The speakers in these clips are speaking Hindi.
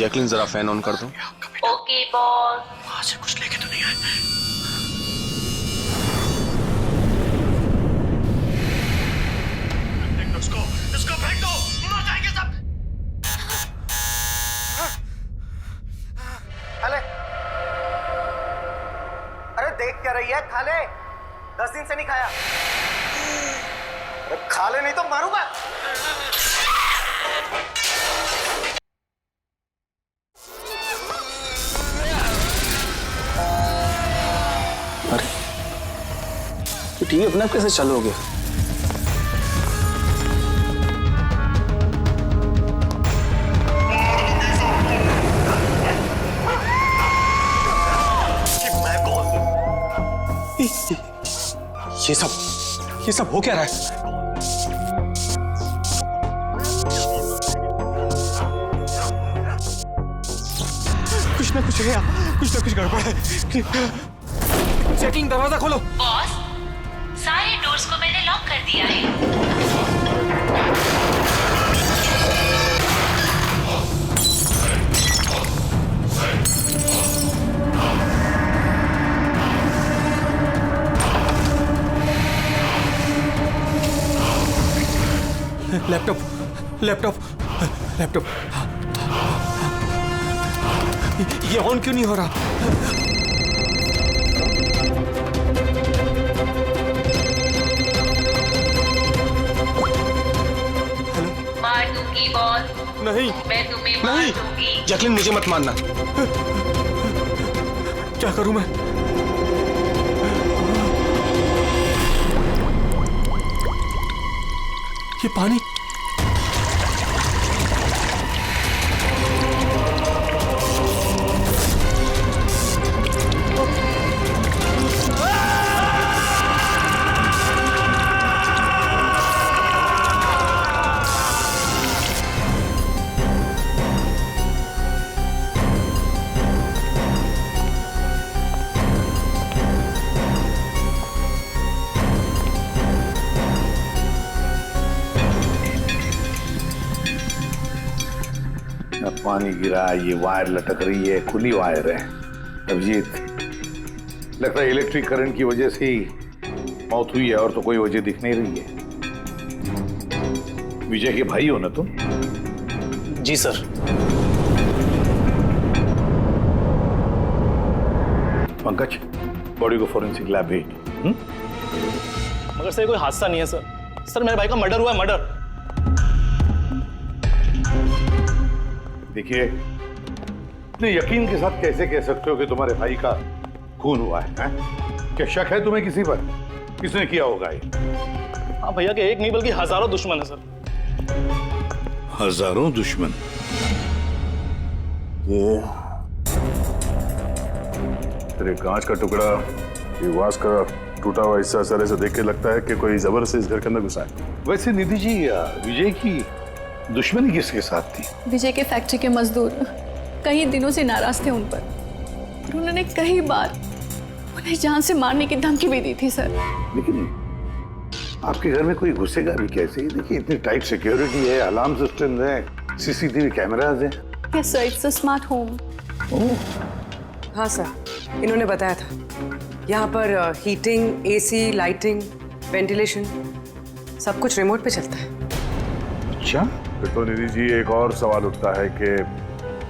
जैकलिन जरा फैन ऑन कर दो। Okay boss. वहां से कुछ लेके तो नहीं आए? इसको फेंक दो, मर जाएंगे सब। खाले, अरे देख क्या रही है? खाले, 10 दिन से नहीं खाया। अरे खा ले नहीं तो मारूंगा। अरे तो टीवी अपने आप कैसे चालू हो गया? ये सब हो क्या रहा है? कुछ ना कुछ गड़बड़ है। जैकलिन दरवाजा खोलो। बॉस, सारे डोर्स को मैंने लॉक कर दिया है। लैपटॉप ये ऑन क्यों नहीं हो रहा? मार दूंगी बॉस। नहीं, मैं तुम्हें मार दूंगी। जैकलिन मुझे मत मारना। क्या करूं मैं? ये पानी पानी गिरा, ये वायर लटक रही है, खुली वायर है। अभिजीत, लगता है इलेक्ट्रिक करंट की वजह से ही मौत हुई है और तो कोई वजह दिख नहीं रही है। विजय के भाई हो ना तुम? जी सर। पंकज, बॉडी को फोरेंसिक लैब भेज। मगर सर कोई हादसा नहीं है सर। सर मेरे भाई का मर्डर हुआ है, मर्डर। देखिए, इतने यकीन के साथ कैसे कह सकते हो कि तुम्हारे भाई का खून हुआ है? क्या शक है तुम्हें किसी पर? किसने किया होगा ये? हाँ भैया के एक नहीं बल्कि हजारों दुश्मन है सर। हजारों दुश्मन? ये तेरे कांच का टुकड़ा, ये वास का टूटा हुआ हिस्सा सर ऐसे देख के लगता है कि कोई जबरदस्ती इस घर के अंदर घुसा है। वैसे निधि जी, विजय की दुश्मनी किसके साथ थी? विजय के फैक्ट्री के मजदूर कई दिनों से नाराज थे उन पर। और उन्होंने कई बार उन्हें जान से मारने की धमकी भी दी थी सर। लेकिन आपके घर में कोई घुसेगा भी कैसे? देखिए, इतनी टाइट सिक्योरिटी है, अलार्म सिस्टम है, सीसीटीवी कैमराज हैं। Yes sir, it's a smart home. हाँ सर, इन्होंने बताया था। यहाँ पर हीटिंग, एसी, लाइटिंग, वेंटिलेशन सब कुछ रिमोट पे चलता है। अच्छा, तो निधि जी, एक और सवाल उठता है कि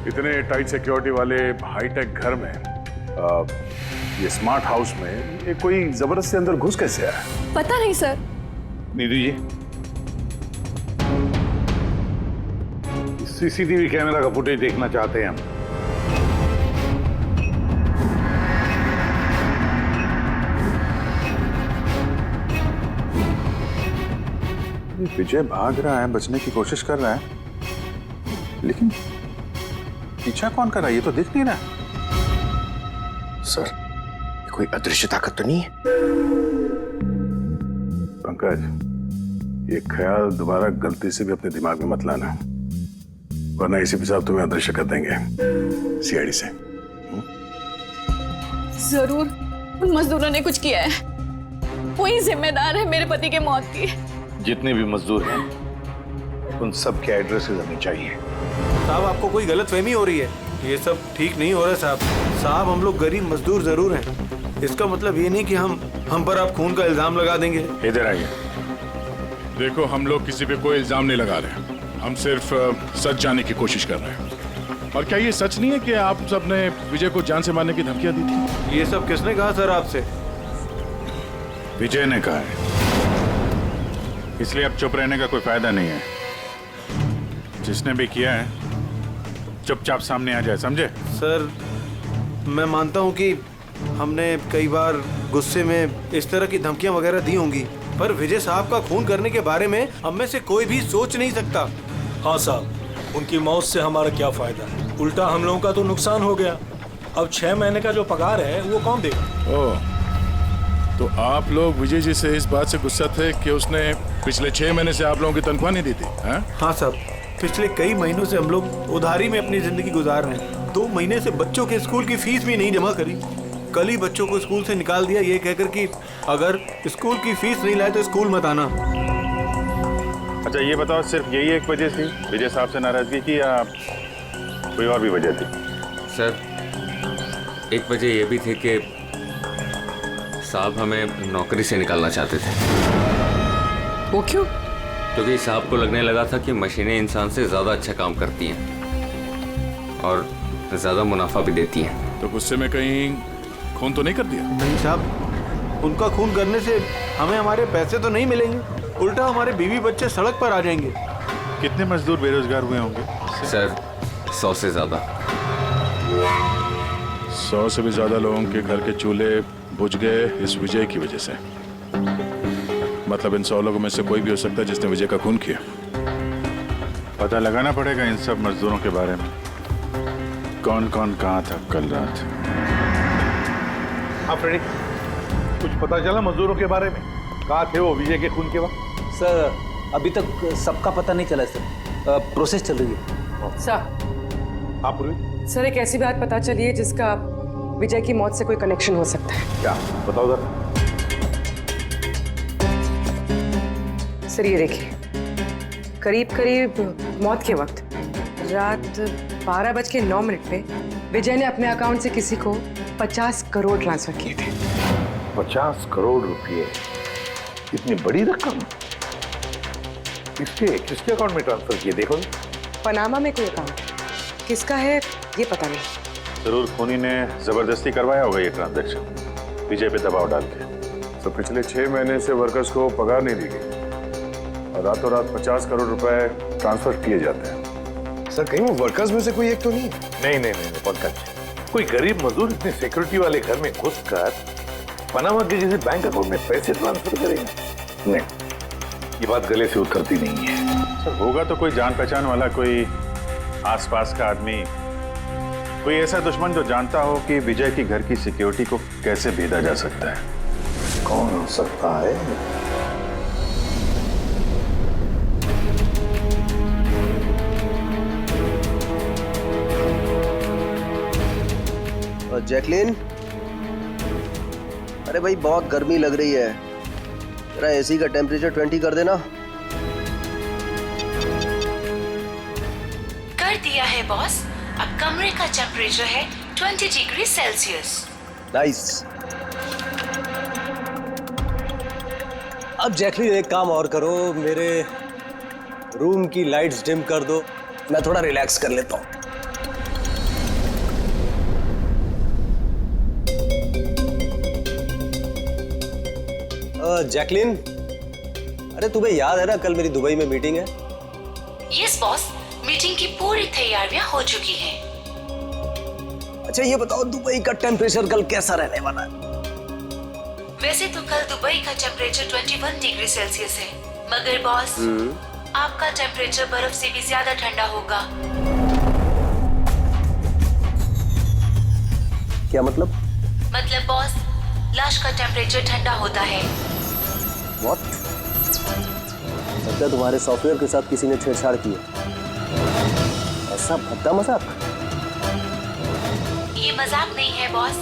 इतने टाइट सिक्योरिटी वाले हाईटेक घर में, ये स्मार्ट हाउस में, ये कोई जबरदस्ती अंदर घुस कैसे आया? पता नहीं sir. Nidhi ji, CCTV camera का फुटेज देखना चाहते हैं हम। विजय भाग रहा है, बचने की कोशिश कर रहा है, लेकिन पीछा कौन कर रहा है? ये तो दिख नहीं रहा। सर, कोई अदृश्य ताकत तो नहीं है? पंकज, ये ख्याल दोबारा गलती से भी अपने दिमाग में मत लाना, वरना इसी पे साहब तुम्हें अदृश्य कर देंगे सीआईडी से। जरूर उन मजदूरों ने कुछ किया है। वही जिम्मेदार है मेरे पति के मौत की। जितने भी मजदूर हैं, उन सब के एड्रेसेस हमें चाहिए। साहब आपको कोई गलतफहमी हो रही है। ये सब ठीक नहीं हो रहा साहब। साहब हम लोग गरीब मजदूर जरूर हैं, इसका मतलब ये नहीं कि हम पर आप खून का इल्जाम लगा देंगे। इधर आइए। देखो, हम लोग किसी पे कोई इल्जाम नहीं लगा रहे, हम सिर्फ सच जानने की कोशिश कर रहे हैं। और क्या ये सच नहीं है कि आप सबने विजय को जान से मारने की धमकियां दी थी? ये सब किसने कहा सर आपसे? विजय ने कहा है, इसलिए अब चुप रहने का कोई फायदा नहीं है। जिसने भी किया है चुपचाप सामने आ जाए, समझे? सर मैं मानता हूँ कि हमने कई बार गुस्से में इस तरह की धमकियां वगैरह दी होंगी, पर विजय साहब का खून करने के बारे में हम में से कोई भी सोच नहीं सकता। हाँ साहब, उनकी मौत से हमारा क्या फायदा है? उल्टा हम लोगों का तो नुकसान हो गया। अब 6 महीने का जो पगार है वो कौन देगा? ओह, तो आप लोग विजय जी से इस बात से गुस्सा थे कि उसने पिछले 6 महीने से आप लोगों की तनख्वाह नहीं दी थी? हाँ साहब, पिछले कई महीनों से हम लोग उधारी में अपनी जिंदगी गुजार रहे हैं। 2 महीने से बच्चों के स्कूल की फीस भी नहीं जमा करी। कल ही बच्चों को स्कूल से निकाल दिया ये कहकर कि अगर स्कूल की फीस नहीं लाए तो स्कूल मत आना। अच्छा ये बताओ, सिर्फ यही एक वजह थी विजय साहब से नाराजगी की या कोई और भी वजह थी? सर, एक वजह ये भी थी कि साहब हमें नौकरी से निकालना चाहते थे। वो क्यों? क्योंकि साहब को लगने लगा था कि मशीनें इंसान से ज़्यादा अच्छा काम करती हैं और ज़्यादा मुनाफा भी देती हैं। तो गुस्से में कहीं खून तो नहीं कर दिया? नहीं साहब, उनका खून करने से हमें हमारे पैसे तो नहीं मिलेंगे, उल्टा हमारे बीवी बच्चे सड़क पर आ जाएंगे। कितने मजदूर बेरोजगार हुए होंगे? सर 100 से ज़्यादा। 100 से भी ज़्यादा लोगों के घर के चूल्हे बुझ गए इस विजय की वजह से। मतलब इन 100 लोगों में से कोई भी हो सकता है जिसने विजय का खून किया। पता लगाना पड़ेगा इन सब मजदूरों के बारे में, कौन कौन कहाँ था कल रात। हाँ फ्रेडी, कुछ पता चला मजदूरों के बारे में? कहाँ थे वो विजय के खून के वक्त? सर अभी तक सबका पता नहीं चला सर, प्रोसेस चल रही है। सर, आप पूरी? सर एक ऐसी बात पता चली है जिसका विजय की मौत से कोई कनेक्शन हो सकता है। क्या बताओ जरा। सर ये देखिए, करीब करीब मौत के वक्त रात 12:09 पे विजय ने अपने अकाउंट से किसी को 50 करोड़ ट्रांसफर किए थे। 50 करोड़ रुपए? इतनी बड़ी रकम किसके अकाउंट में ट्रांसफर किए? देखो, पनामा में कोई अकाउंट, किसका है ये पता नहीं। जरूर खूनी ने जबरदस्ती करवाया होगा ये ट्रांजैक्शन, विजय पे दबाव डाल के। तो पिछले 6 महीने से वर्कर्स को पगार नहीं दी गई और रातों रात 50 करोड़ रुपए ट्रांसफर किए जाते हैं। सर कहीं वो वर्कर्स में से कोई एक तो नहीं? नहीं पंकज, कोई गरीब मजदूर इतने सिक्योरिटी वाले घर में घुसकर पनामा के जैसे बैंक अकाउंट में पैसे ट्रांसफर करेगा? नहीं, ये बात गले से उतरती नहीं है। सर होगा तो कोई जान पहचान वाला, कोई आसपास का आदमी, कोई ऐसा दुश्मन जो जानता हो कि विजय की घर की सिक्योरिटी को कैसे भेदा जा सकता है। कौन हो सकता है? जैकलिन, अरे भाई बहुत गर्मी लग रही है, जरा एसी का टेम्परेचर 20 कर देना। कर दिया है बॉस, अब कमरे का टेम्परेचर है 20 डिग्री सेल्सियस। नाइस। अब जैकलिन एक काम और करो, मेरे रूम की लाइट्स डिम कर दो, मैं थोड़ा रिलैक्स कर लेता हूँ। जैकलिन, अरे तुम्हें याद है ना कल मेरी दुबई में मीटिंग है? यस बॉस, मीटिंग की पूरी तैयारियां हो चुकी हैं। अच्छा ये बताओ दुबई का टेम्परेचर कल कैसा रहने वाला है? वैसे तो कल दुबई का टेम्परेचर 21 डिग्री सेल्सियस है, मगर बॉस आपका टेम्परेचर बर्फ से भी ज्यादा ठंडा होगा। क्या मतलब? मतलब बॉस, लाश का टेम्परेचर ठंडा होता है। What? लगता है तुम्हारे सॉफ्टवेयर के साथ किसी ने छेड़छाड़ की है। ऐसा भद्दा मजाक? ये मजाक नहीं है बॉस,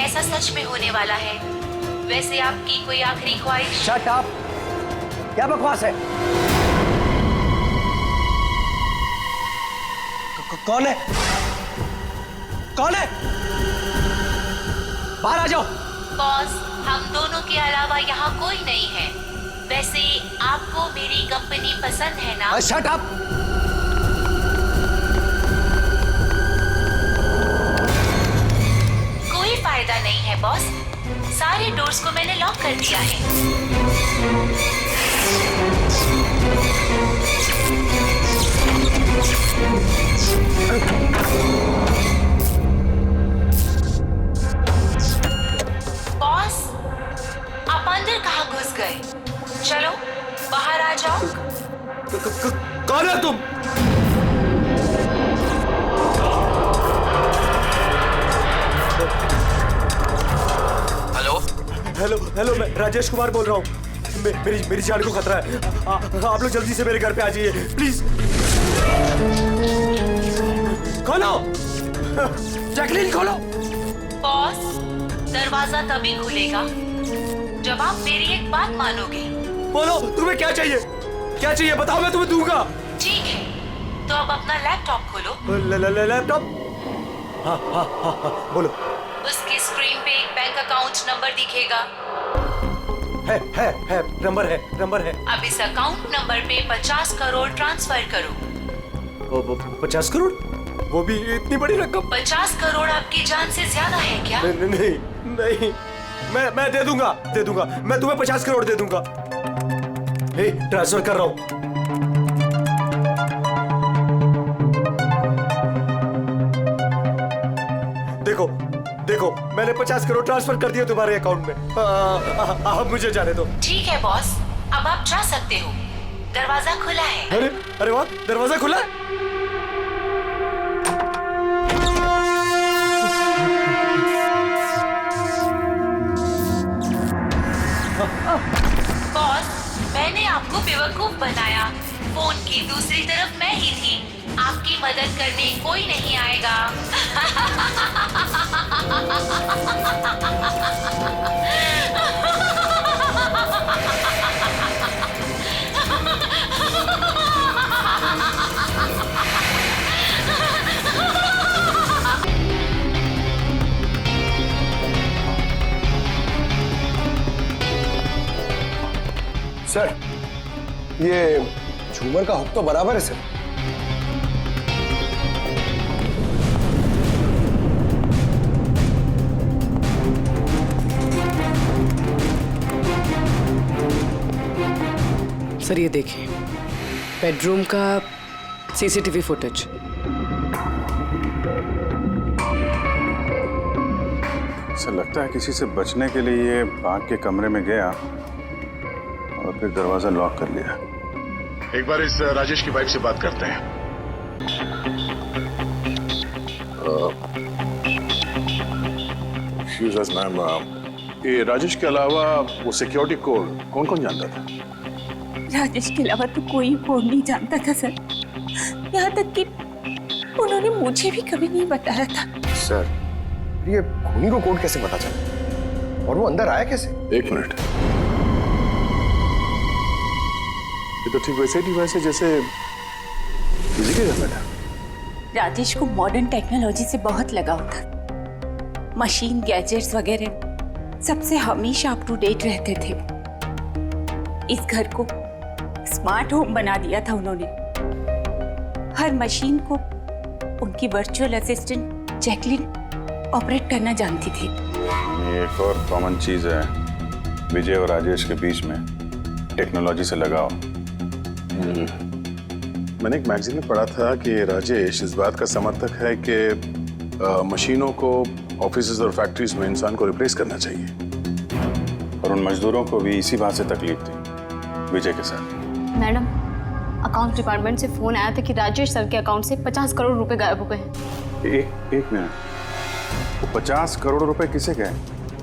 ऐसा सच में होने वाला है। वैसे आपकी कोई आखिरी ख्वाहिश? Shut up! क्या बकवास है? कौन है? कौन है? बाहर आ जाओ। बॉस, हम दोनों के अलावा यहाँ कोई नहीं है। वैसे आपको मेरी कंपनी पसंद है ना? Shut up. कोई फायदा नहीं है बॉस, सारे डोर्स को मैंने लॉक कर दिया है। बॉस, आप अंदर कहाँ घुस गए? चलो बाहर आ जाओ। कौन है तुम? हेलो हेलो हेलो, मैं राजेश कुमार बोल रहा हूँ। मेरी जान को खतरा है। आप लोग जल्दी से मेरे घर पे आ जाइए प्लीज। खोलो जैकलीन, खोलो। बॉस, दरवाजा तभी खुलेगा जब आप मेरी एक बात मानोगे। बोलो तुम्हें क्या चाहिए? क्या चाहिए बताओ, मैं तुम्हें दूंगा। ठीक है, तो अब अपना लैपटॉप खोलो। लैपटॉप? हाँ हाँ हाँ हाँ, बोलो। उसकी स्क्रीन पे एक बैंक अकाउंट नंबर दिखेगा। है नंबर है। अब इस अकाउंट नंबर पे 50 करोड़ ट्रांसफर करो। 50 करोड़? वो भी इतनी बड़ी रकम? 50 करोड़ आपकी जान से ज्यादा है क्या? नहीं, मैं दे दूंगा। मैं तुम्हें 50 करोड़ दे दूंगा। ट्रांसफर कर रहा हूँ। देखो मैंने 50 करोड़ ट्रांसफर कर दिए तुम्हारे अकाउंट में। अब मुझे जाने दो। ठीक है बॉस, अब आप जा सकते हो। दरवाजा खुला है। अरे वाह, दरवाजा खुला है। बॉस, मैंने आपको बेवकूफ बनाया। फोन की दूसरी तरफ मैं ही थी। आपकी मदद करने कोई नहीं आएगा। सर, ये झूमर का हुक तो बराबर है सर। सर ये देखिए, बेडरूम का सीसीटीवी फुटेज। सर लगता है किसी से बचने के लिए ये भाग के कमरे में गया और फिर दरवाजा लॉक कर लिया। एक बार इस राजेश की वाइफ से बात करते हैं। मैम, ये राजेश के अलावा वो सिक्योरिटी कोड कौन कौन जानता था? राजेश के अलावा तो कोई कोड नहीं जानता था सर। यहाँ तक कि उन्होंने मुझे भी कभी नहीं बताया था। सर, ये खूनी को कोड कैसे पता चला और वो अंदर आया कैसे? एक मिनट, ये तो ठीक वैसे डिवाइस है जैसे किसी के घर में था। राजेश को मॉडर्न टेक्नोलॉजी से बहुत लगाव था। मशीन, गैजेट्स वगैरह सबसे हमेशा अप टू डेट रहते थे। इस घर को स्मार्ट होम बना दिया था उन्होंने। हर मशीन को उनकी वर्चुअल असिस्टेंट जैकलिन ऑपरेट करना जानती थी। एक और कॉमन चीज है विजय और राजेश के बीच में, टेक्नोलॉजी से लगाव। मैंने एक मैगजीन में पढ़ा था कि राजेश इस बात का समर्थक है कि मशीनों को ऑफिसेज और फैक्ट्रीज में इंसान को रिप्लेस करना चाहिए। और उन मजदूरों को भी इसी बात से तकलीफ थी विजय के साथ। मैडम, अकाउंट डिपार्टमेंट से फोन आया था कि राजेश सर के अकाउंट से 50 करोड़ रुपए गायब हो गए हैं। एक मिनट, वो 50 करोड़ रुपए किसे गए?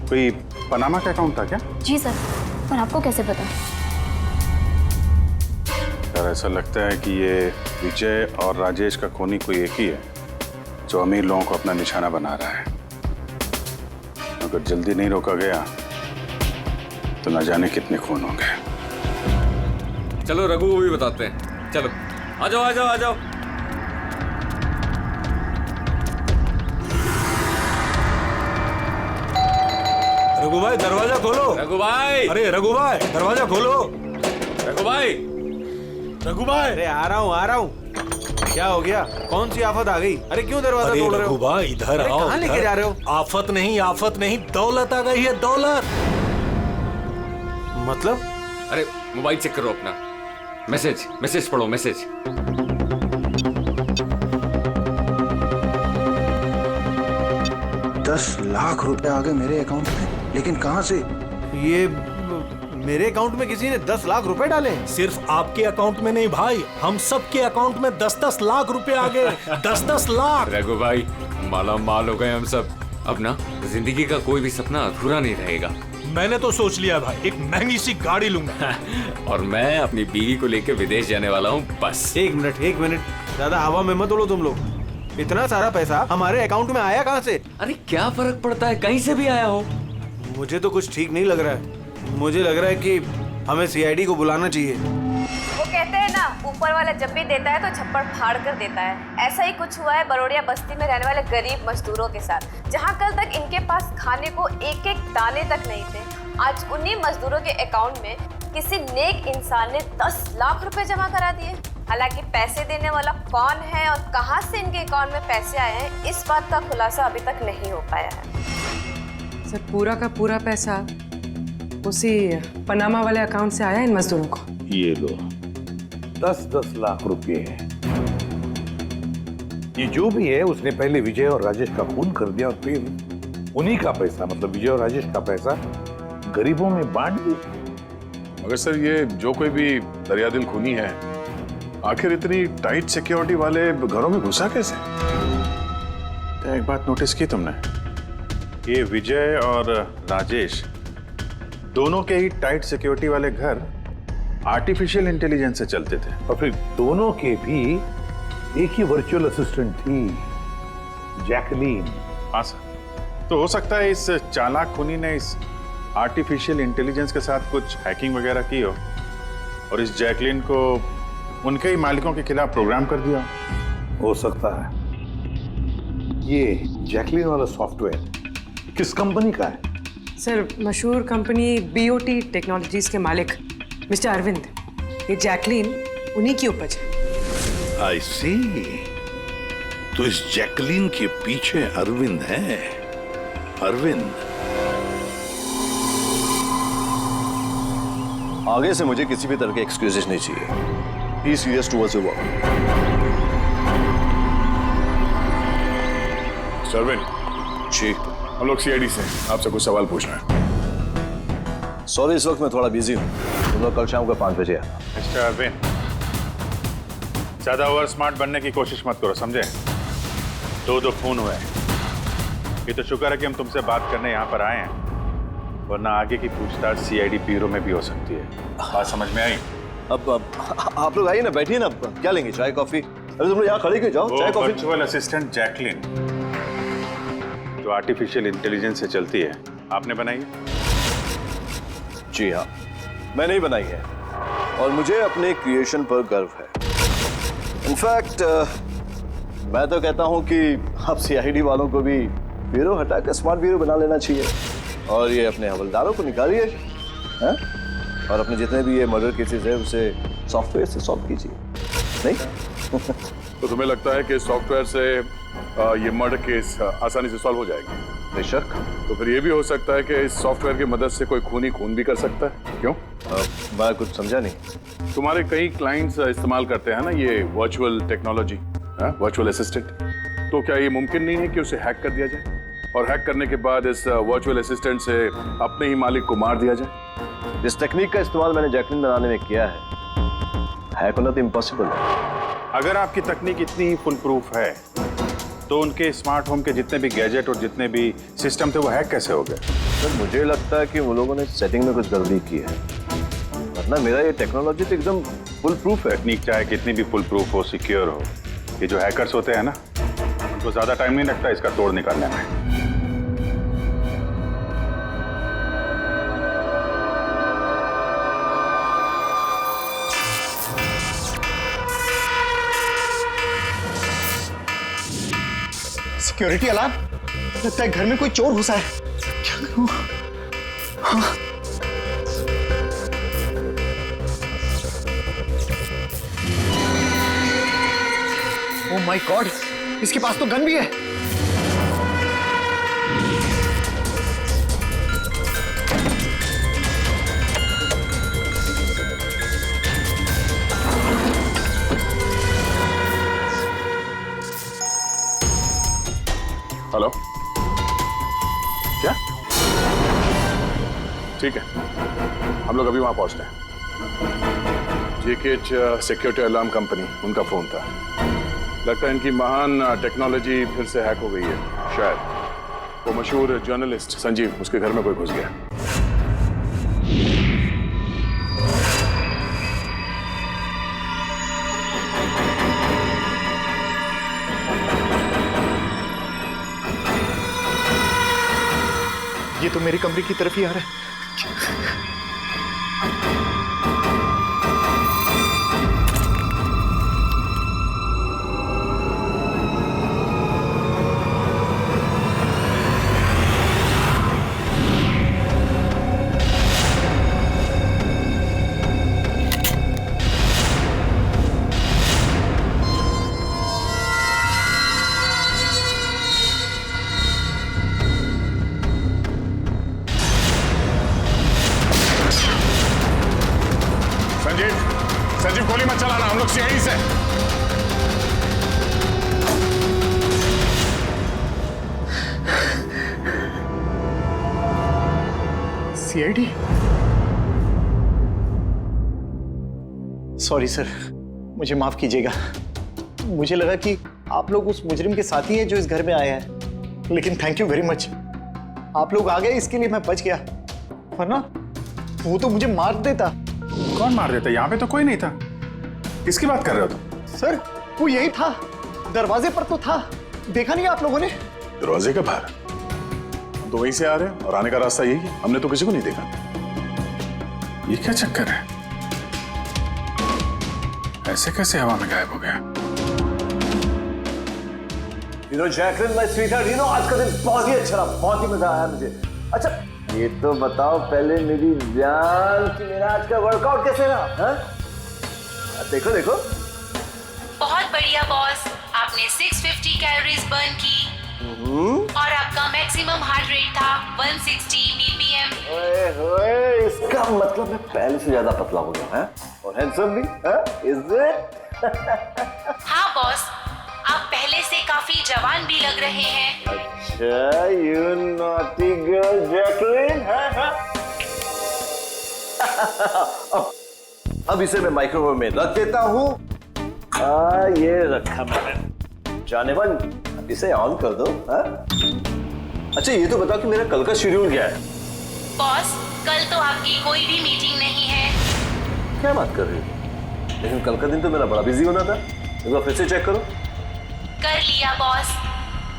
कोई पनामा का अकाउंट था क्या? जी सर, पर आपको कैसे पता? यार ऐसा लगता है कि ये विजय और राजेश का खूनी कोई एक ही है जो अमीर लोगों को अपना निशाना बना रहा है। अगर जल्दी नहीं रोका गया तो न जाने कितने खून होंगे। चलो रघु को भी बताते हैं। चलो आ जाओ आ जाओ आ जाओ। भाई दरवाजा खोलो। रघु भाई, अरे रघु भाई दरवाजा खोलो। रघु भाई, रघु भाई। अरे आ रहा हूँ। क्या हो गया? कौन सी आफत आ गई? अरे क्यों दरवाजा अरे तोड़ रहे रघु हो? भाई इधर अरे आओ। कहाँ लेके जा रहे हो? आफत नहीं, दौलत आ गई है, दौलत। मतलब? अरे मोबाइल चेक करो अपना। मैसेज पढ़ो, मैसेज। 10 लाख रुपए आ गए मेरे अकाउंट में, लेकिन कहां से? ये मेरे अकाउंट में किसी ने 10 लाख रुपए डाले? सिर्फ आपके अकाउंट में नहीं भाई, हम सबके अकाउंट में 10-10 लाख रुपए आ गए। 10-10 लाख। रघु भाई माला माल हो गए हम सब। अब ना जिंदगी का कोई भी सपना अधूरा नहीं रहेगा। मैंने तो सोच लिया भाई, एक महंगी सी गाड़ी लूंगा। और मैं अपनी बीवी को लेकर विदेश जाने वाला हूँ बस। एक मिनट, ज्यादा हवा में मत उड़ो तुम लोग। इतना सारा पैसा हमारे अकाउंट में आया कहाँ से? अरे क्या फर्क पड़ता है, कहीं से भी आया हो। मुझे तो कुछ ठीक नहीं लग रहा है। मुझे लग रहा है कि हमें सीआईडी को बुलाना चाहिए। वो कहते हैं ना, ऊपर वाला जब भी देता है तो छप्पड़ फाड़ कर देता है। ऐसा ही कुछ हुआ है बरोड़िया बस्ती में रहने वाले गरीब मजदूरों के साथ, जहां कल तक इनके पास खाने को एक एक दाने तक नहीं थे। आज उन्हीं मजदूरों के अकाउंट में किसी नेक इंसान ने 10 लाख रुपए जमा करा दिए। हालांकि पैसे देने वाला कौन है और कहां से इनके अकाउंट में पैसे आए हैं, इस बात का खुलासा अभी तक नहीं हो पाया है। सर पूरा का पूरा पैसा उसी पनामा वाले अकाउंट से आया इन मजदूरों को। ये लो 10-10 लाख रुपए है। ये जो भी है उसने पहले विजय और राजेश का खून कर दिया और फिर उन्हीं का पैसा, मतलब विजय और राजेश का पैसा गरीबों में बांट दिया। मगर सर ये जो कोई भी दरियादिल खूनी है, आखिर इतनी टाइट सिक्योरिटी वाले घरों में घुसा कैसे? तो एक बात नोटिस की तुमने? ये विजय और राजेश दोनों के ही टाइट सिक्योरिटी वाले घर आर्टिफिशियल इंटेलिजेंस से चलते थे। और फिर दोनों के भी एक ही वर्चुअल असिस्टेंट थी, जैकलीन। हाँ सर, तो हो सकता है इस चालाक खूनी ने इस आर्टिफिशियल इंटेलिजेंस के साथ कुछ हैकिंग वगैरह की हो और इस जैकलीन को उनके ही मालिकों के खिलाफ प्रोग्राम कर दिया हो सकता है। ये जैकलीन वाला सॉफ्टवेयर किस कंपनी का है? सर मशहूर कंपनी BOT टेक्नोलॉजीज के मालिक मिस्टर अरविंद, ये जैकलीन उन्हीं की उपज है। आई सी। तो इस जैकलीन के पीछे अरविंद है। अरविंद आगे से मुझे किसी भी तरह के एक्सक्यूजेस नहीं चाहिए। Be serious towards your work. सरविन जी, हम लोग सीआईडी से आपसे कुछ सवाल पूछना है। सॉरी इस वक्त मैं थोड़ा बिजी हूँ। तुम लोग कल शाम को 5 बजे आना। मिस्टर अरविंद, ज्यादा ओवर स्मार्ट बनने की कोशिश मत करो, समझे? 2 खून हुए। ये तो शुक्र है कि हम तुमसे बात करने यहाँ पर आए हैं, वरना आगे की पूछताछ सीआईडी ब्यूरो में भी हो सकती है। बात समझ में आई? अब आप लोग आइए ना, बैठिए ना। क्या लेंगे, चाय कॉफी? अरे तुम लोग यहाँ खड़े क्यों, जाओ चाय कॉफी। वर्चुअल असिस्टेंट जैकलीन जो आर्टिफिशियल इंटेलिजेंस से चलती है, आपने बनाई है? जी हाँ, मैंने ही बनाई है और मुझे अपने क्रिएशन पर गर्व है। इनफैक्ट मैं तो कहता हूँ कि आप सीआईडी वालों को भी ब्यूरो हटाकर स्मार्ट ब्यूरो बना लेना चाहिए और ये अपने हवलदारों को निकालिए और अपने जितने भी ये मर्डर केसेस है उसे सॉफ्टवेयर से सॉल्व कीजिए। नहीं तो तुम्हें लगता है कि सॉफ्टवेयर से ये मर्डर केस आसानी से सॉल्व हो जाएगी? बेशक। तो फिर ये भी हो सकता है कि इस सॉफ्टवेयर की मदद से कोई खूनी खून भी कर सकता है। क्यों? मैं कुछ समझा नहीं। तुम्हारे कई क्लाइंट्स इस्तेमाल करते हैं ना ये वर्चुअल टेक्नोलॉजी, वर्चुअल असिस्टेंट। तो क्या ये मुमकिन नहीं है कि उसे हैक कर दिया जाए और हैक करने के बाद इस वर्चुअल असिस्टेंट से अपने ही मालिक को मार दिया जाए? इस टेक्निक का इस्तेमाल मैंने जैकलीन बनाने में किया है। हैक होना तो इम्पॉसिबल है। अगर आपकी तकनीक इतनी ही फुल प्रूफ है तो उनके स्मार्ट होम के जितने भी गैजेट और जितने भी सिस्टम थे वो हैक कैसे हो गए? सर मुझे लगता है कि वो लोगों ने सेटिंग में कुछ गड़बड़ी की है, वरना मेरा ये टेक्नोलॉजी तो एकदम फुल प्रूफ है। तकनीक चाहे कितनी भी फुल प्रूफ हो, सिक्योर हो, ये जो हैकर्स होते हैं ना, उनको ज्यादा टाइम नहीं लगता इसका तोड़ निकालने में। सिक्योरिटी अलार्म, लगता है घर में कोई चोर घुसा है। क्या करूं? ओह माय गॉड, इसके पास तो गन भी है। हेलो, क्या? ठीक है, हम लोग अभी वहां पहुंचते हैं। जेकेएच सिक्योरिटी अलार्म कंपनी, उनका फोन था। लगता है इनकी महान टेक्नोलॉजी फिर से हैक हो गई है शायद। वो मशहूर जर्नलिस्ट संजीव, उसके घर में कोई घुस गया। ये तो मेरी कमरे की तरफ ही आ रहा है। संजीव गोली मत चलाना, हम लोग सीआईडी से। सीआईडी? सॉरी सर, मुझे माफ कीजिएगा। मुझे लगा कि आप लोग उस मुजरिम के साथी हैं जो इस घर में आए हैं, लेकिन थैंक यू वेरी मच। आप लोग आ गए, इसके लिए मैं बच गया, वरना वो तो मुझे मार देता। कौन मार देता? यहाँ पे तो कोई नहीं था। किसकी बात कर रहे हो तुम? सर वो यही था, दरवाजे पर तो था, देखा नहीं आप लोगों ने? दरवाजे के बाहर? हम तो वहीं से आ रहे हैं और आने का रास्ता यही है, हमने तो किसी को नहीं देखा। ये क्या चक्कर है? ऐसे कैसे हवा में गायब हो गया? जैकलिन माय स्वीटहार्ट, आज का दिन बहुत ही अच्छा रहा, बहुत ही मजा आया मुझे। अच्छा ये तो बताओ पहले मेरी जान कि मेरा आज का वर्कआउट कैसे रहा? देखो देखो। बहुत बढ़िया बॉस, आपने 650 कैलोरीज बर्न की और आपका मैक्सिमम हार्ट रेट था 160 बीपीएम। ओए होए, इसका मतलब मैं पहले से ज्यादा पतला हो गया है और हैंडसम भी, इज इट? हाँ बॉस, आप पहले से काफी जवान भी लग रहे हैं। अच्छा, यू नॉटी गर्ल जैकलिन। अब इसे मैं माइक्रोवेव में रख देता हूँ। ये रखा मैंने। जाने मन, अब इसे ऑन कर दो। अच्छा ये तो बताओ कि मेरा कल का शेड्यूल क्या है? बॉस, कल तो आपकी कोई भी मीटिंग नहीं है। क्या बात कर रही हो? लेकिन कल का दिन तो मेरा बड़ा बिजी होना था। एक बार फिर से चेक करो। कर लिया बॉस,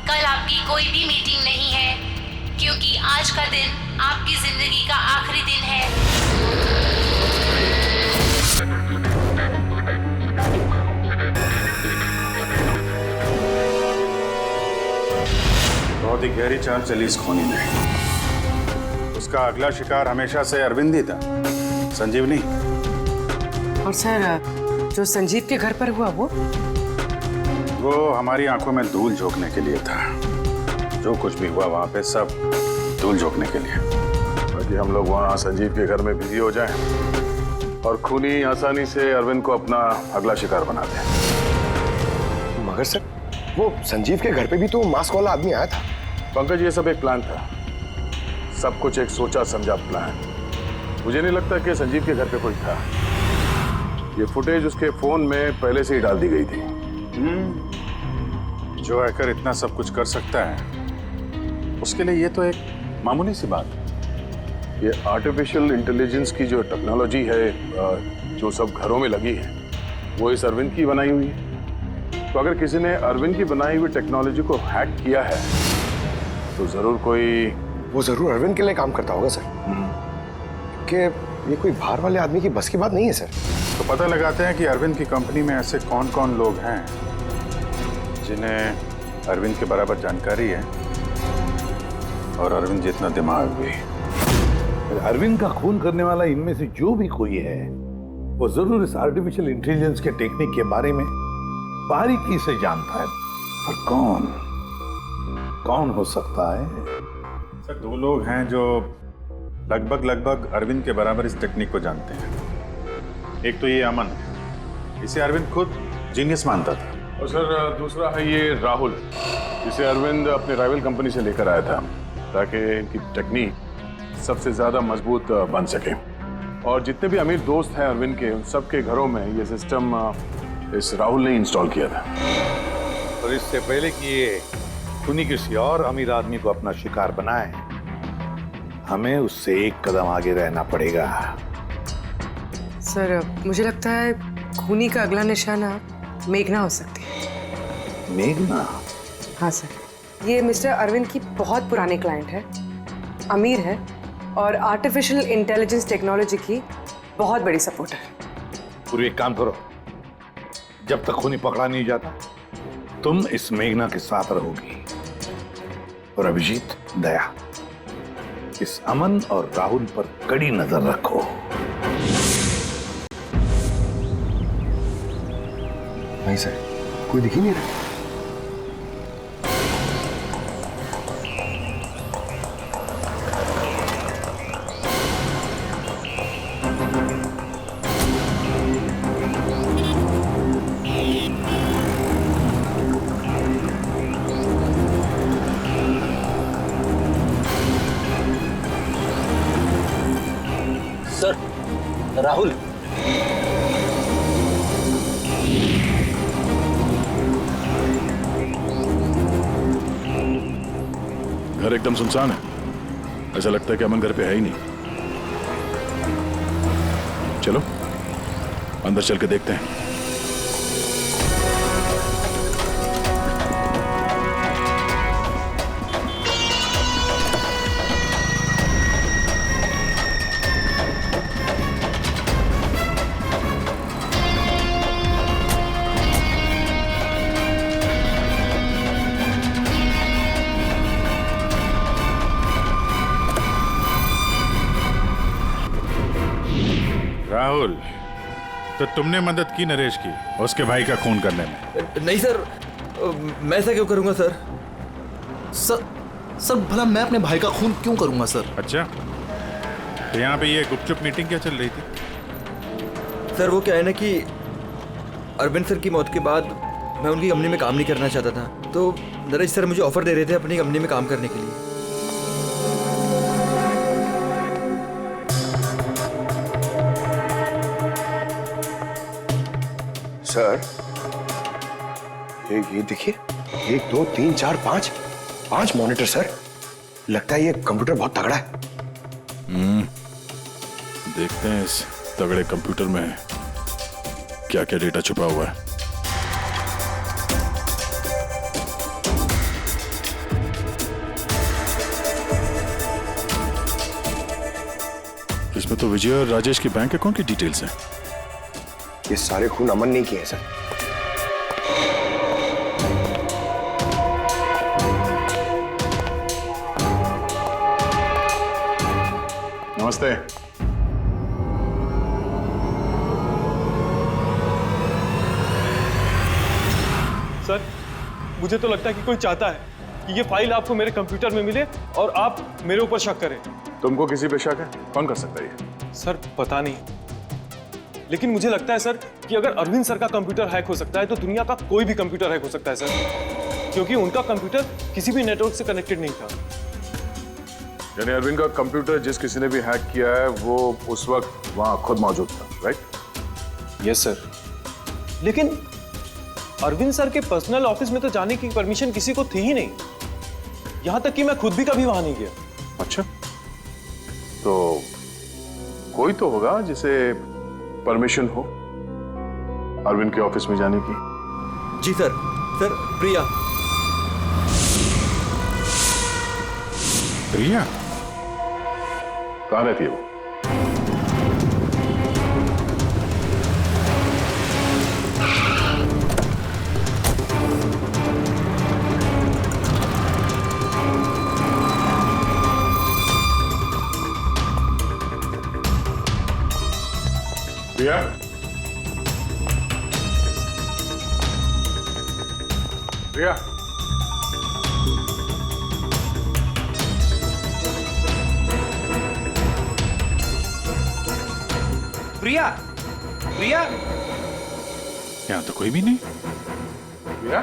कल आपकी कोई भी मीटिंग नहीं है, क्योंकि आज का दिन आपकी जिंदगी का आखिरी दिन है। बहुत ही गहरी चाल चली इस खूनी में। उसका अगला शिकार हमेशा से अरविंद ही था, संजीव नहीं। और सर, जो संजीव के घर पर हुआ वो हमारी आंखों में धूल झोंकने के लिए था। जो कुछ भी हुआ वहां पे सब धूल झोंकने के लिए। ताकि हम लोग वहां संजीव के घर में बिजी हो जाएं और खूनी आसानी से अरविंद को अपना अगला शिकार बना दे। मगर सर, वो संजीव के घर पे भी तो मास्क वाला आदमी आया था। पंकज, ये सब एक प्लान था, सब कुछ एक सोचा समझा प्लान। मुझे नहीं लगता कि संजीव के घर पे कोई था। ये फुटेज उसके फोन में पहले से ही डाल दी गई थी। जो हैकर इतना सब कुछ कर सकता है, उसके लिए ये तो एक मामूली सी बात है। ये आर्टिफिशियल इंटेलिजेंस की जो टेक्नोलॉजी है, जो सब घरों में लगी है, वो इस अरविंद की बनाई हुई है। तो अगर किसी ने अरविंद की बनाई हुई टेक्नोलॉजी को हैक किया है तो जरूर वो जरूर अरविंद के लिए काम करता होगा सर, क्योंकि ये कोई बाहर वाले आदमी की बस की बात नहीं है सर। तो पता लगाते हैं कि अरविंद की कंपनी में ऐसे कौन कौन लोग हैं जिन्हें अरविंद के बराबर जानकारी है और अरविंद जितना दिमाग भी। अरविंद का खून करने वाला इनमें से जो भी कोई है वो जरूर इस आर्टिफिशियल इंटेलिजेंस के टेक्निक के बारे में बारीकी से जानता है, पर कौन हो सकता है? सर 2 लोग हैं जो लगभग अरविंद के बराबर इस टेक्निक को जानते हैं। एक तो ये अमन, इसे अरविंद खुद जीनियस मानता था। और सर दूसरा है ये राहुल, जिसे अरविंद अपने राइवल कंपनी से लेकर आया था ताकि इनकी टेक्निक सबसे ज्यादा मजबूत बन सके। और जितने भी अमीर दोस्त हैं अरविंद के, उन सबके घरों में ये सिस्टम इस राहुल ने इंस्टॉल किया था। और इससे पहले कि ये खूनी किसी और अमीर आदमी को अपना शिकार बनाए, हमें उससे एक कदम आगे रहना पड़ेगा। सर मुझे लगता है खूनी का अगला निशाना मेघना हो सकती है। मेघना? हाँ सर, ये मिस्टर अरविंद की बहुत पुरानी क्लाइंट है, अमीर है और आर्टिफिशियल इंटेलिजेंस टेक्नोलॉजी की बहुत बड़ी सपोर्टर। पूरी एक काम करो, जब तक खूनी पकड़ा नहीं जाता तुम इस मेघना के साथ रहोगी, और अभिजीत, दया, इस अमन और राहुल पर कड़ी नजर रखो। नहीं सर, कोई दिख ही नहीं रहा। सर, राहुल। घर एकदम सुनसान है, ऐसा लगता है कि अमन घर पे है ही नहीं। चलो अंदर चल के देखते हैं। राहुल, तो तुमने मदद की नरेश की उसके भाई का खून करने में? नहीं सर, मैं ऐसा क्यों करूंगा सर? सर भला मैं अपने भाई का खून क्यों करूंगा सर? अच्छा, तो यहाँ पे ये गुपचुप मीटिंग क्या चल रही थी? सर वो क्या है ना कि अरविंद सर की मौत के बाद मैं उनकी कंपनी में काम नहीं करना चाहता था, तो नरेश सर मुझे ऑफर दे रहे थे अपनी कंपनी में काम करने के लिए। सर ये देखिए, 1 2 3 4 5 मॉनिटर सर। लगता है ये कंप्यूटर बहुत तगड़ा है। देखते हैं इस तगड़े कंप्यूटर में क्या क्या डेटा छुपा हुआ है। इसमें तो विजय और राजेश की बैंक अकाउंट की डिटेल्स हैं। ये सारे खून अमन नहीं किए हैं सर। नमस्ते। सर मुझे तो लगता है कि कोई चाहता है कि ये फाइल आपको मेरे कंप्यूटर में मिले और आप मेरे ऊपर शक करें। तुमको किसी पे शक है? कौन कर सकता है ये? सर पता नहीं, लेकिन मुझे लगता है सर कि अगर अरविंद सर का कंप्यूटर हैक हो सकता है तो दुनिया का कोई भी कंप्यूटर हैक हो सकता है सर, क्योंकि उनका कंप्यूटर किसी भी नेटवर्क से कनेक्टेड नहीं था। यानी अरविंद का कंप्यूटर जिस किसी ने भी हैक किया है वो उस वक्त वहां खुद मौजूद था, राइट? यस सर, लेकिन अरविंद सर के पर्सनल ऑफिस में तो जाने की परमिशन किसी को थी ही नहीं, यहां तक कि मैं खुद भी कभी वहां नहीं गया। अच्छा, तो कोई तो होगा जिसे परमिशन हो अरविंद के ऑफिस में जाने की। जी सर। प्रिया। प्रिया कहाँ रहती है वो? प्रिया, प्रिया, प्रिया, प्रिया, यहाँ तो कोई भी नहीं। प्रिया,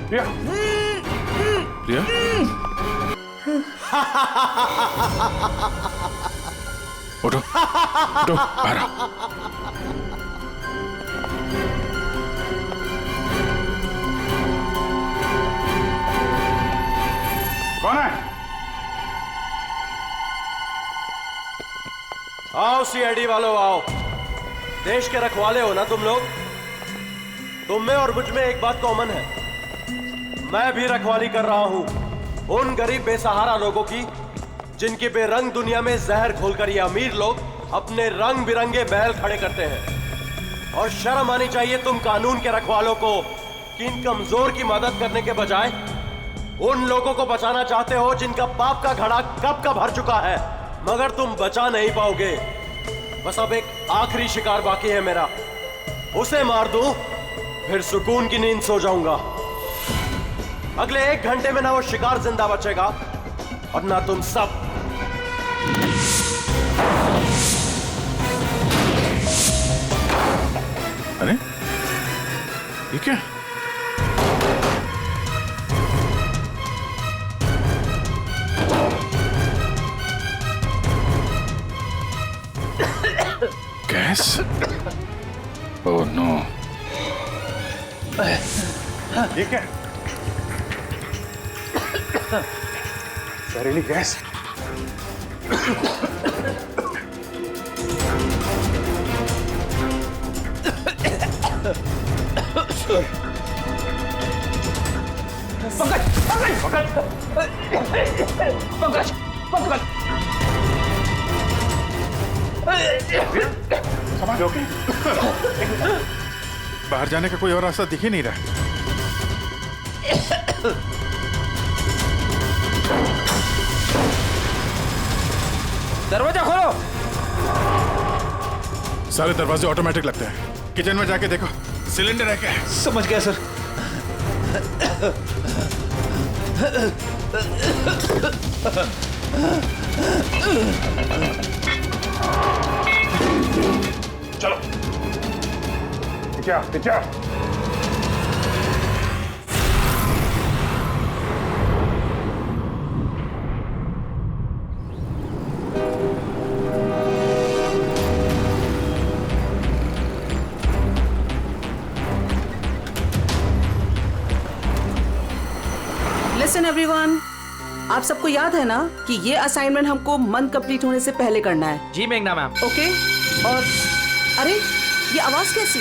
प्रिया, प्रिया, उठो, उठो, बाहर आओ। कौन है? आओ सीआईडी वालों, आओ। देश के रखवाले हो ना तुम लोग? तुम में और मुझ में एक बात कॉमन है, मैं भी रखवाली कर रहा हूं उन गरीब बेसहारा लोगों की जिनकी बेरंग दुनिया में जहर खोलकर ये अमीर लोग अपने रंग बिरंगे महल खड़े करते हैं। और शर्म आनी चाहिए तुम कानून के रखवालों को कि इन कमजोर की मदद करने के बजाय उन लोगों को बचाना चाहते हो जिनका पाप का घड़ा कब का भर चुका है, मगर तुम बचा नहीं पाओगे। बस अब एक आखिरी शिकार बाकी है मेरा, उसे मार दूं फिर सुकून की नींद सो जाऊंगा। अगले 1 घंटे में ना वो शिकार जिंदा बचेगा और ना तुम सब। अरे ये क्या? गैस? Oh no. ये क्या? जहरीली गैस। पंकज, पंकज, पंकज, पंकज, समाज ओके? बाहर जाने का कोई और रास्ता दिख ही नहीं रहा। दरवाजा खोलो। सारे दरवाजे ऑटोमेटिक लगते हैं। किचन में जाके देखो सिलेंडर है क्या? समझ गया सर। चलो क्या? लिसन एवरीवन, आप सबको याद है ना कि ये असाइनमेंट हमको मंथ कंप्लीट होने से पहले करना है। जी मेघना मैम। ओके। और अरे ये आवाज कैसी?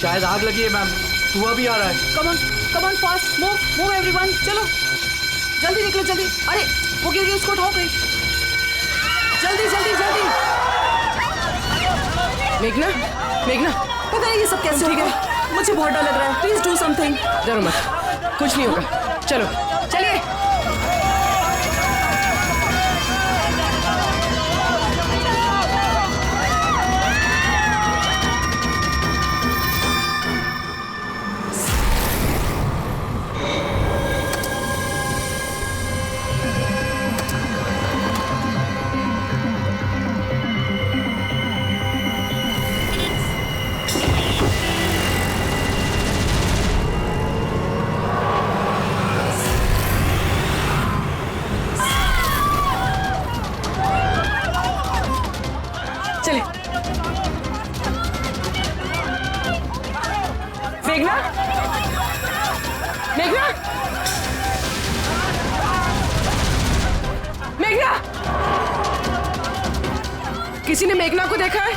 शायद आग लगी है मैम, धुआं भी आ रहा है। Come on fast, move everyone, चलो जल्दी निकलो जल्दी। अरे वो गिर गई, उसको उठाओ कहीं। जल्दी जल्दी जल्दी। मेघना, पता नहीं ये सब कैसे हो गया। मुझे बहुत डर लग रहा है, प्लीज डू समथिंग। डरो मत, कुछ नहीं होगा। चलो चलिए। मेघना, किसी ने मेघना को देखा है?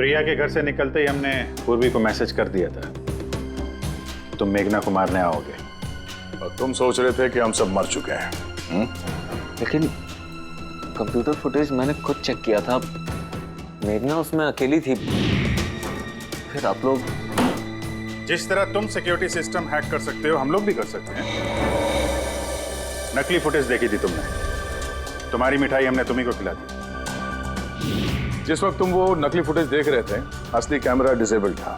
प्रिया के घर से निकलते ही हमने पूर्वी को मैसेज कर दिया था तुम मेघना को मारने आओगे। और तुम सोच रहे थे कि हम सब मर चुके हैं। लेकिन कंप्यूटर फुटेज मैंने खुद चेक किया था, मेघना उसमें अकेली थी। फिर आप लोग जिस तरह तुम सिक्योरिटी सिस्टम हैक कर सकते हो हम लोग भी कर सकते हैं। नकली फुटेज देखी थी तुमने, तुम्हारी मिठाई हमने तुम्ही को खिला दी। जिस वक्त तुम वो नकली फुटेज देख रहे थे असली कैमरा डिसेबल था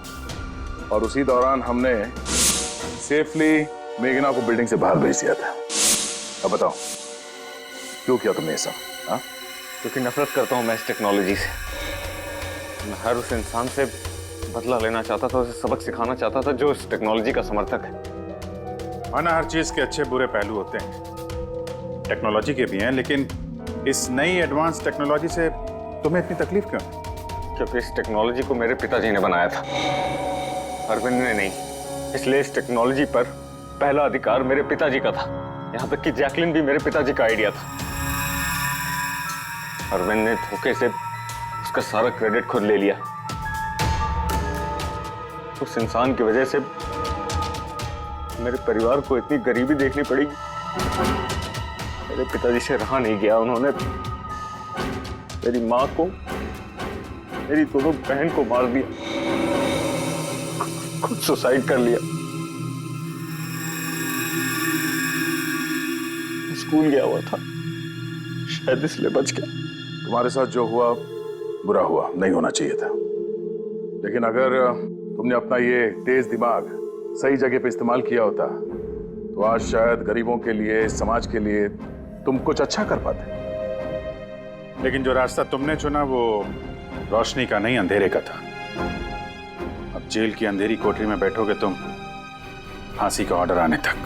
और उसी दौरान हमने सेफली मेघना को बिल्डिंग से बाहर भेज दिया था। अब बताओ क्यों किया तुमने ये सब? क्योंकि नफरत करता हूं मैं इस टेक्नोलॉजी से। मैं हर उस इंसान से बदला लेना चाहता था, उसे सबक सिखाना चाहता था जो इस टेक्नोलॉजी का समर्थक है। माना हर चीज के अच्छे बुरे पहलू होते हैं, टेक्नोलॉजी के भी हैं, लेकिन इस नई एडवांस टेक्नोलॉजी से तुम्हें इतनी तकलीफ क्यों? क्योंकि इस टेक्नोलॉजी को मेरे पिताजी ने बनाया था, अरविंद ने नहीं। इसलिए इस टेक्नोलॉजी पर पहला अधिकार मेरे पिताजी का था। यहां तक कि जैकलिन भी मेरे पिताजी का आइडिया था। अरविंद ने धोखे से उसका सारा क्रेडिट खुद ले लिया। उस इंसान की वजह से मेरे परिवार को इतनी गरीबी देखनी पड़ेगी। मेरे पिताजी से रहा नहीं गया, उन्होंने मेरी माँ को, मेरी दोनों बहन को मार दिया, खुद सुसाइड कर लिया। स्कूल गया हुआ था, शायद इसलिए बच गया। तुम्हारे साथ जो हुआ बुरा हुआ, नहीं होना चाहिए था। लेकिन अगर तुमने अपना ये तेज दिमाग सही जगह पे इस्तेमाल किया होता तो आज शायद गरीबों के लिए, समाज के लिए तुम कुछ अच्छा कर पाते। लेकिन जो रास्ता तुमने चुना वो रोशनी का नहीं, अंधेरे का था। अब जेल की अंधेरी कोठरी में बैठोगे तुम फांसी का ऑर्डर आने तक।